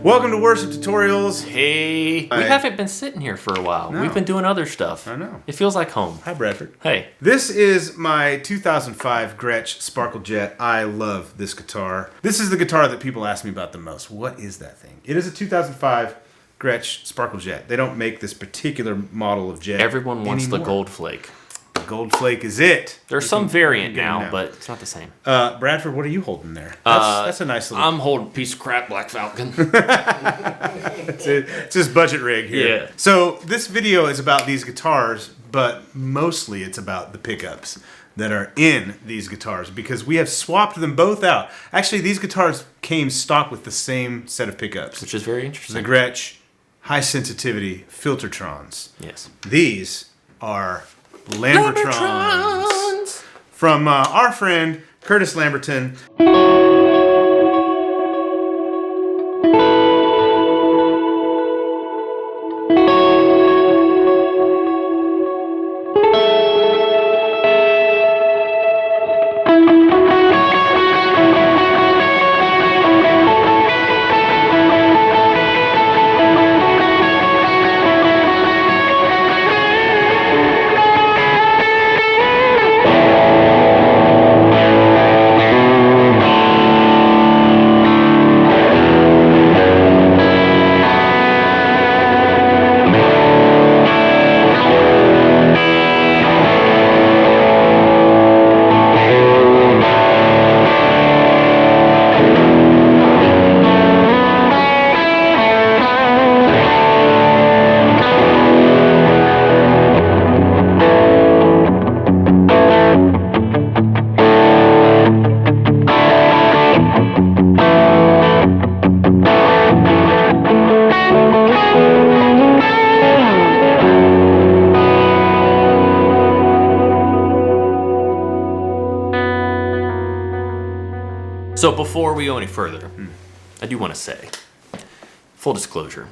Welcome to Worship Tutorials. Hey. We haven't been sitting here for a while. No. We've been doing other stuff. I know. It feels like home. Hi, Bradford. Hey. This is my 2005 Gretsch Sparkle Jet. I love this guitar. This is the guitar that people ask me about the most. What is that thing? It is a 2005 Gretsch Sparkle Jet. They don't make this particular model of jet Everyone wants anymore. the gold flake. The gold flake is it. There's some variant now, but it's not the same. Bradford, what are you holding there? That's a nice little... I'm holding a piece of crap Black Falcon. It's his budget rig here. Yeah. So this video is about these guitars, but mostly it's about the pickups that are in these guitars because we have swapped them both out. Actually, these guitars came stock with the same set of pickups. Which is very interesting. The Gretsch high sensitivity Filtertrons. Yes. These are Lambertrons from our friend Kurtis Lamberton. So before we go any further, I do want to say, full disclosure,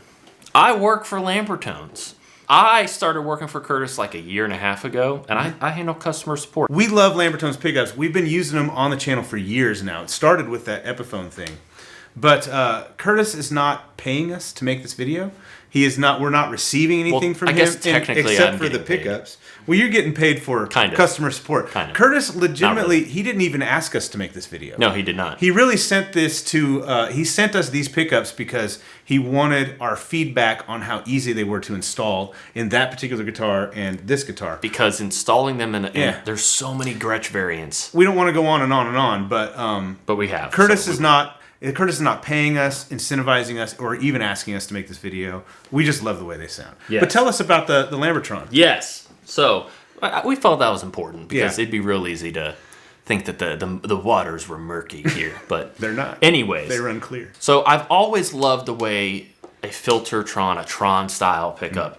I work for Lambertones. I started working for Kurtis like a year and a half ago, and I handle customer support. We love Lambertones pickups. We've been using them on the channel for years now. It started with that Epiphone thing. But Kurtis is not paying us to make this video. He is not. We're not receiving anything from I him, guess technically except I'm for the getting paid. pickups. Well, you're getting paid for Kind of. customer support. Kind of. Kurtis legitimately, Not really. he didn't even ask us to make this video. No, he did not. He really sent this to. He sent us these pickups because he wanted our feedback on how easy they were to install in that particular guitar and this guitar. Because installing them Yeah. there's so many Gretsch variants. We don't want to go on and on and on, but We have. Kurtis is not paying us, incentivizing us, or even asking us to make this video. We just love the way they sound. Yes. But tell us about the Lambertron. Yes. So we felt that was important because Yeah. it'd be real easy to think that the waters were murky here, but They're not. Anyways, They run clear. So I've always loved the way a Filtertron, a Tron style pickup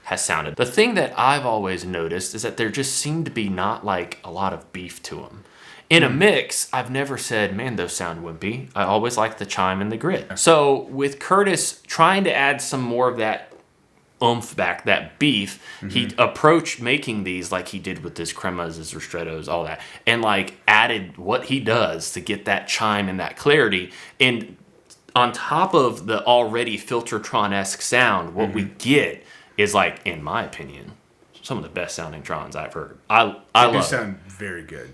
has sounded. The thing that I've always noticed is that there just seemed to be not like a lot of beef to them. In a mix, I've never said, man, those sound wimpy. I always like the chime and the grit. So with Kurtis trying to add some more of that oomph back, that beef, he approached making these like he did with his cremas, his ristrettos, all that, and like added what he does to get that chime and that clarity. And on top of the already Filtertron-esque sound, what we get is like, in my opinion, some of the best sounding Trons I've heard. I They love do it. sound very good.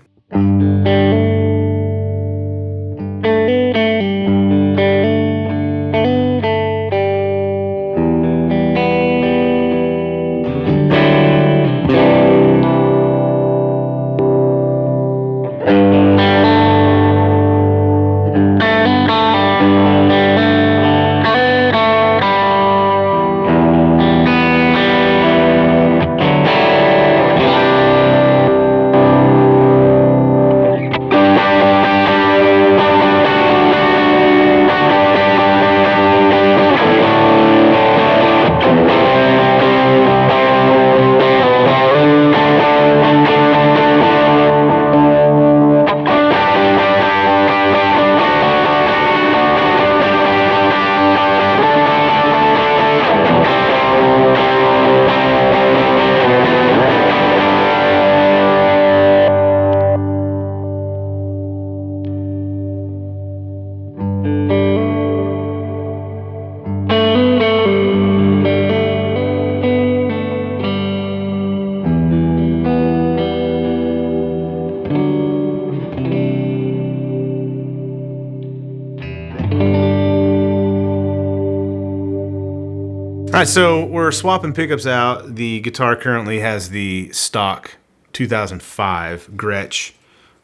All right, so we're swapping pickups out. The guitar currently has the stock 2005 Gretsch.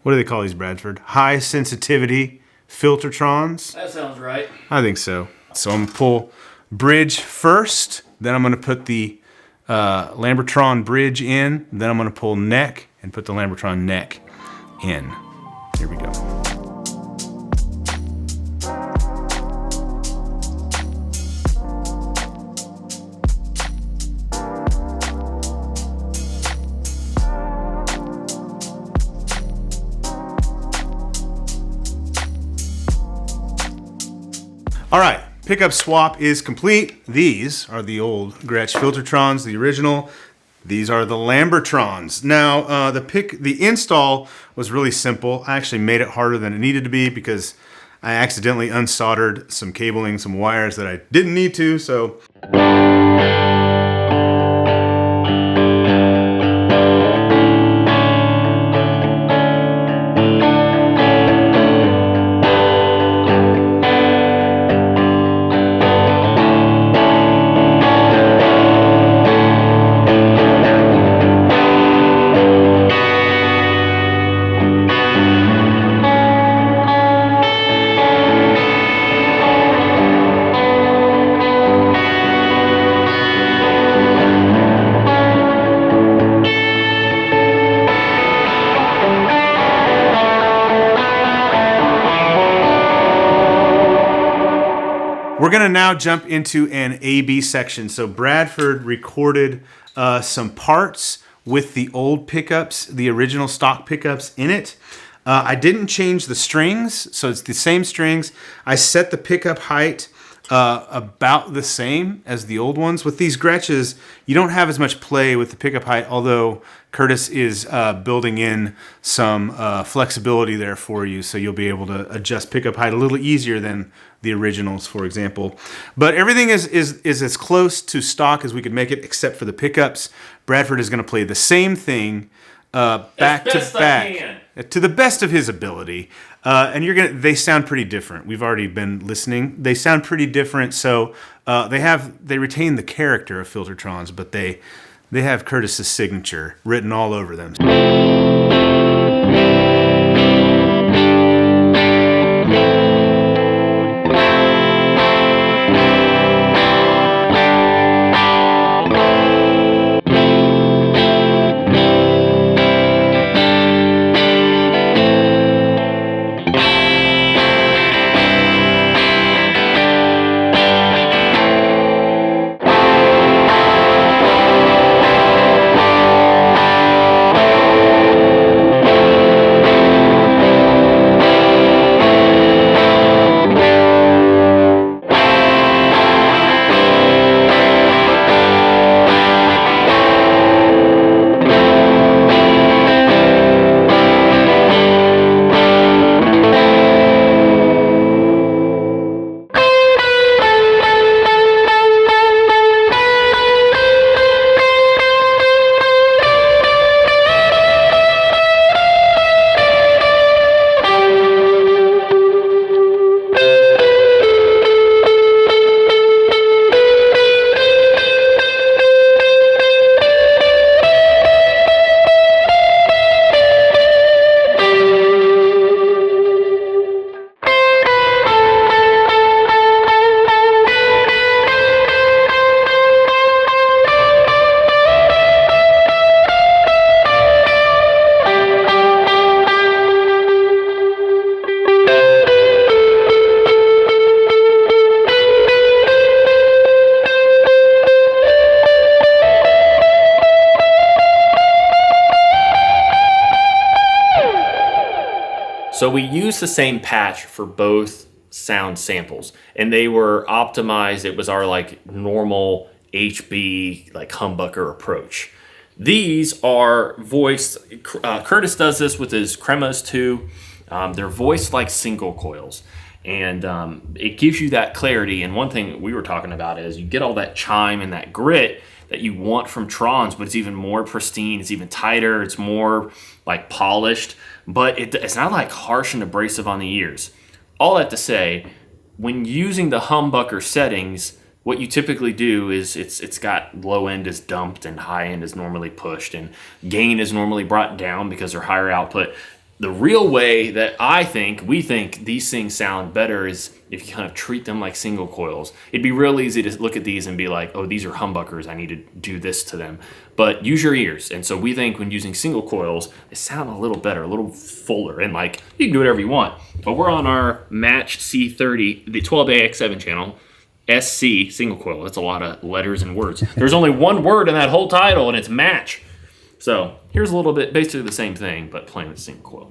What do they call these, Bradford? High sensitivity Filtertrons? That sounds right. I think so. So I'm going to pull bridge first, then I'm going to put the Lambertron bridge in, then I'm going to pull neck and put the Lambertron neck in. Here we go. All right, pickup swap is complete. These are the old Gretsch Filtertrons, the original. These are the Lamber'Trons. Now, the install was really simple. I actually made it harder than it needed to be because I accidentally unsoldered some cabling, some wires that I didn't need to, so. We're gonna now jump into an A-B section. So Bradford recorded some parts with the old pickups, the original stock pickups in it. I didn't change the strings, so it's the same strings. I set the pickup height about the same as the old ones. With these Gretsches, you don't have as much play with the pickup height, although Kurtis is building in some flexibility there for you, so you'll be able to adjust pickup height a little easier than the originals, for example. But everything is as close to stock as we could make it, except for the pickups. Bradford is going to play the same thing back to back to the best of his ability, and they sound pretty different. We've already been listening. They sound pretty different. So they retain the character of Filtertrons, but they have Kurtis's signature written all over them. So we used the same patch for both sound samples, and they were optimized. It was our like normal HB like humbucker approach. These are voiced. Kurtis does this with his cremas too. They're voiced like single coils, and it gives you that clarity. And one thing we were talking about is you get all that chime and that grit that you want from Trons, but it's even more pristine. It's even tighter. It's more like polished, but it's not like harsh and abrasive on the ears. All that to say, when using the humbucker settings, what you typically do is it's got low end is dumped and high end is normally pushed, and gain is normally brought down because they're higher output. The real way that we think these things sound better is if you kind of treat them like single coils. It'd be real easy to look at these and be like, oh, these are humbuckers, I need to do this to them. But use your ears. And so we think when using single coils, they sound a little better, a little fuller, and like you can do whatever you want. But we're on our Match C30, the 12AX7 channel, SC single coil. That's a lot of letters and words. There's only one word in that whole title, and it's match. So here's a little bit, basically the same thing, but playing with single coil.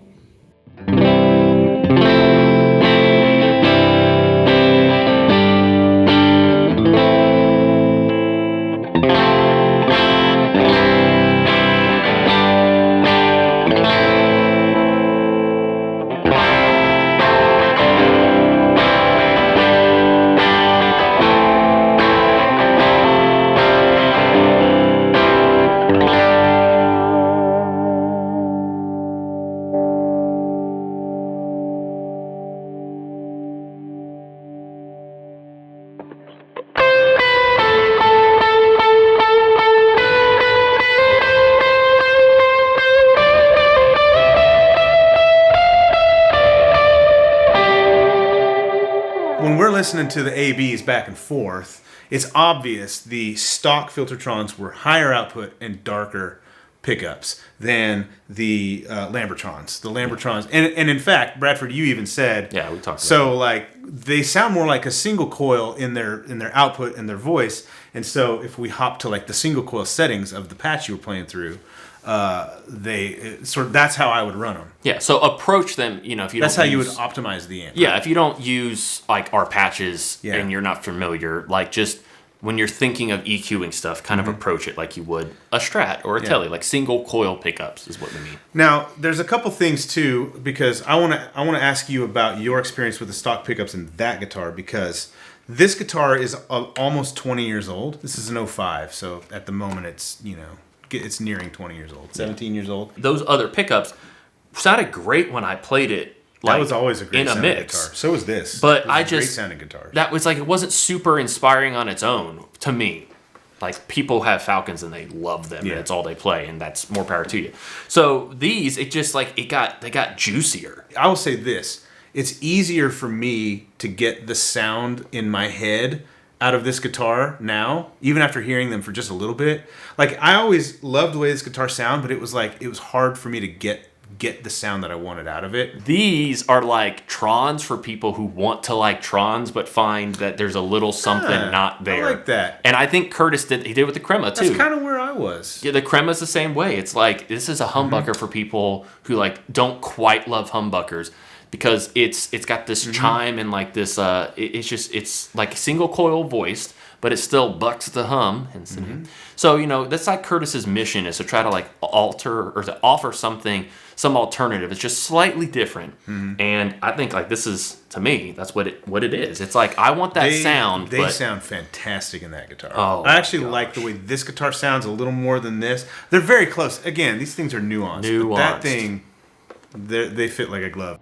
When we're listening to the ABs back and forth, it's obvious the stock Filtertrons were higher output and darker pickups than the Lamber'Trons. The Lamber'Trons, and in fact, Bradford, you even said, yeah, we talked about so like they sound more like a single coil in their output and their voice. And so if we hop to like the single coil settings of the patch you were playing through, that's how I would run them. Yeah, so approach them, if you That's don't how you would use, optimize the amp. Yeah, if you don't use like our patches Yeah. and you're not familiar, like just when you're thinking of EQing stuff, kind of approach it like you would a Strat or a Tele, like single coil pickups is what we mean. Now, there's a couple things too, because I want to ask you about your experience with the stock pickups in that guitar, because this guitar is almost 20 years old. This is an 05, so at the moment it's nearing 20 years old, 17 years old. Those other pickups sounded great when I played it. That was always a great in a sounding mix. guitar. So was this. But Great sounding guitars. That was like, it wasn't super inspiring on its own to me. Like, people have Falcons and they love them, and it's all they play, and that's more power to you. So these, it just like they got juicier. I will say this: it's easier for me to get the sound in my head out of this guitar now, even after hearing them for just a little bit. Like, I always loved the way this guitar sounded, but it was hard for me to get the sound that I wanted out of it. These are like Trons for people who want to like Trons but find that there's a little something not there. I like that. And I think Kurtis did with the Crema too. That's kind of where I was. Yeah, the Crema's the same way. It's like, this is a humbucker for people who like don't quite love humbuckers, because it's got this chime and like this it's like single coil voiced, but it still bucks the hum. So that's like Kurtis's mission, is to try to like alter or to offer some alternative. It's just slightly different. And I think like this is, to me, that's what it is. It's like, I want that sound. They sound fantastic in that guitar. Oh, I actually like the way this guitar sounds a little more than this. They're very close. Again, these things are nuanced. But that thing, they fit like a glove.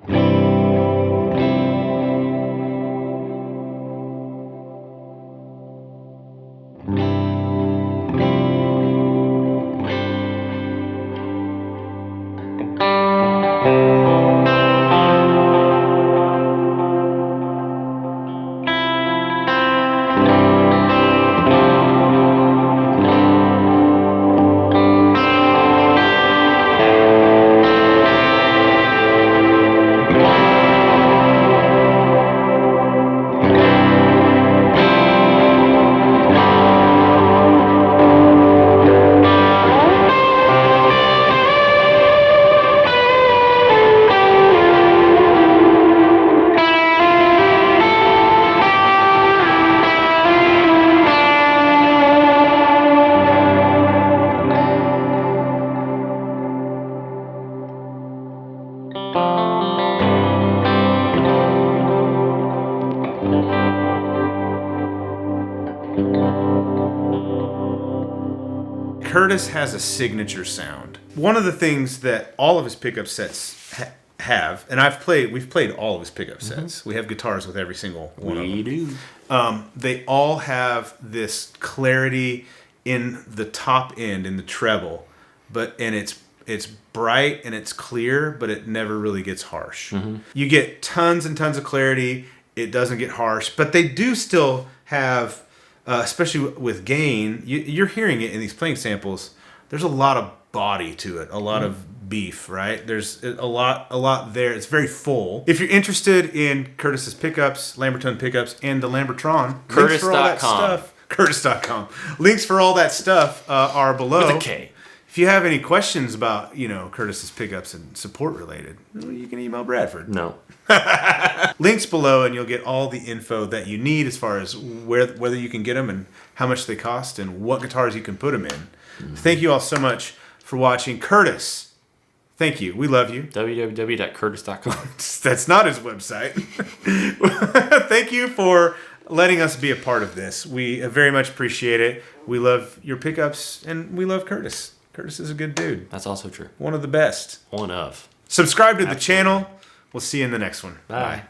Kurtis has a signature sound. One of the things that all of his pickup sets have, and we've played all of his pickup sets. We have guitars with every single one of them. We do. They all have this clarity in the top end, in the treble, and it's bright and it's clear, but it never really gets harsh. You get tons and tons of clarity. It doesn't get harsh, but they do still have, especially with gain, you're hearing it in these playing samples. There's a lot of body to it, a lot of beef, right? There's a lot there. It's very full. If you're interested in Kurtis's pickups, Lambertone pickups, and the Lambertron, Kurtis.com. Kurtis.com. Links for all that stuff are below. With a K. If you have any questions about, Kurtis's pickups and support related, you can email Bradford. No. Links below, and you'll get all the info that you need as far as whether you can get them and how much they cost and what guitars you can put them in. Thank you all so much for watching. Kurtis, thank you. We love you. www.kurtis.com. That's not his website. Thank you for letting us be a part of this. We very much appreciate it. We love your pickups, and we love Kurtis. Kurtis is a good dude. That's also true. One of the best. One of. Subscribe to the channel. We'll see you in the next one. Bye.